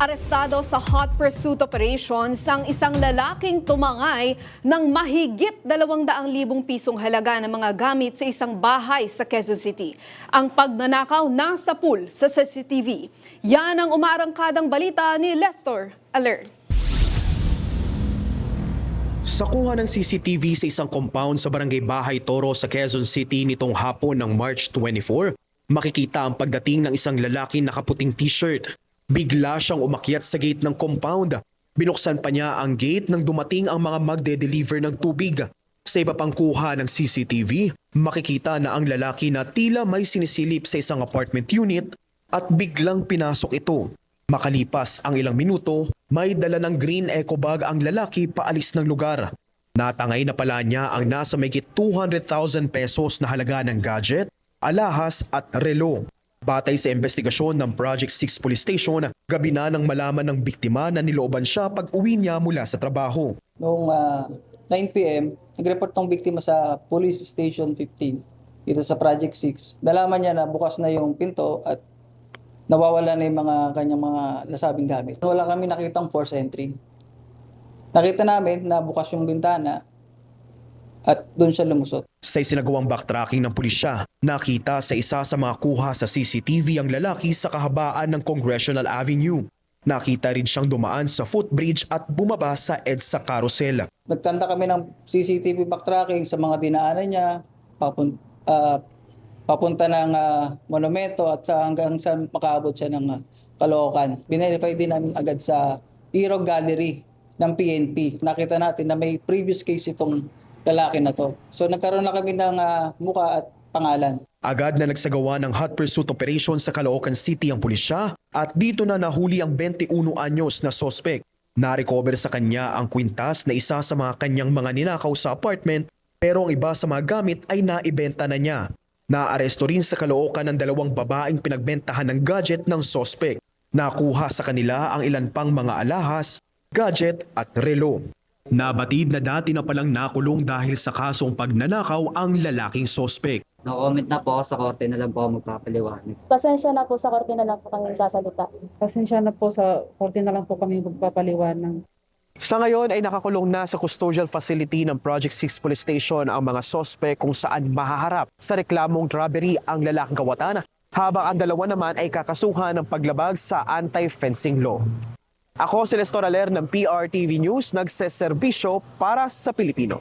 Arestado sa hot pursuit operations ang isang lalaking tumangay ng mahigit 200,000 pisong halaga ng mga gamit sa isang bahay sa Quezon City. Ang pagnanakaw nasa pool sa CCTV. Yan ang umaarangkadang balita ni Lester Alert. Sa kuha ng CCTV sa isang compound sa Barangay Bahay Toro sa Quezon City nitong hapon ng March 24, makikita ang pagdating ng isang lalaki nakaputing t-shirt. Bigla siyang umakyat sa gate ng compound. Binuksan pa niya ang gate nang dumating ang mga magde-deliver ng tubig. Sa iba pang kuha ng CCTV, makikita na ang lalaki na tila may sinisilip sa isang apartment unit at biglang pinasok ito. Makalipas ang ilang minuto, may dala ng green eco bag ang lalaki paalis ng lugar. Natangay na pala niya ang nasa mahigit 200,000 pesos na halaga ng gadget, alahas at relo. Batay sa investigasyon ng Project 6 Police Station, gabi na nang malaman ng biktima na nilooban siya pag uwi niya mula sa trabaho. Noong 9 p.m., nag-report ng biktima sa Police Station 15 dito sa Project 6. Nalaman niya na bukas na yung pinto at nawawala na yung kanyang mga nasabing gamit. Wala kami nakitang force entry. Nakita namin na bukas yung bintana at doon siya lumusot. Sa isinagawang backtracking ng pulisya, nakita sa isa sa mga kuha sa CCTV ang lalaki sa kahabaan ng Congressional Avenue. Nakita rin siyang dumaan sa footbridge at bumaba sa EDSA carousel. Nagkanta kami ng CCTV backtracking sa mga dinaanan niya, papunta ng monumento at hanggang sa makaabot siya ng Caloocan. Binelify din namin agad sa Irog Gallery ng PNP. Nakita natin na may previous case itong lalaki na to. So nagkaroon na kami ng muka at pangalan. Agad na nagsagawa ng hot pursuit operation sa Caloocan City ang pulisya at dito na nahuli ang 21 anyos na sospek. Na-recover sa kanya ang kwintas na isa sa mga kanyang mga ninakaw sa apartment pero ang iba sa mga gamit ay naibenta na niya. Naaresto rin sa Caloocan ang 2 babaeng pinagbentahan ng gadget ng sospek. Nakuha sa kanila ang ilan pang mga alahas, gadget at relo. Nabatid na dati na palang nakulong dahil sa kasong pagnanakaw ang lalaking sospek. No-comment na po ako sa korte na lang po ako magpapaliwanag. Pasensya na po sa korte na lang po kami sasalita. Pasensya na po sa korte na lang po kami magpapaliwanag. Sa ngayon ay nakakulong na sa custodial facility ng Project 6 Police Station ang mga sospek kung saan mahaharap sa reklamong robbery ang lalaking kawatan, habang ang dalawa naman ay kakasuhan ng paglabag sa anti-fencing law. Ako si Lester Aler ng PRTV News, nagseserbisyo para sa Pilipino.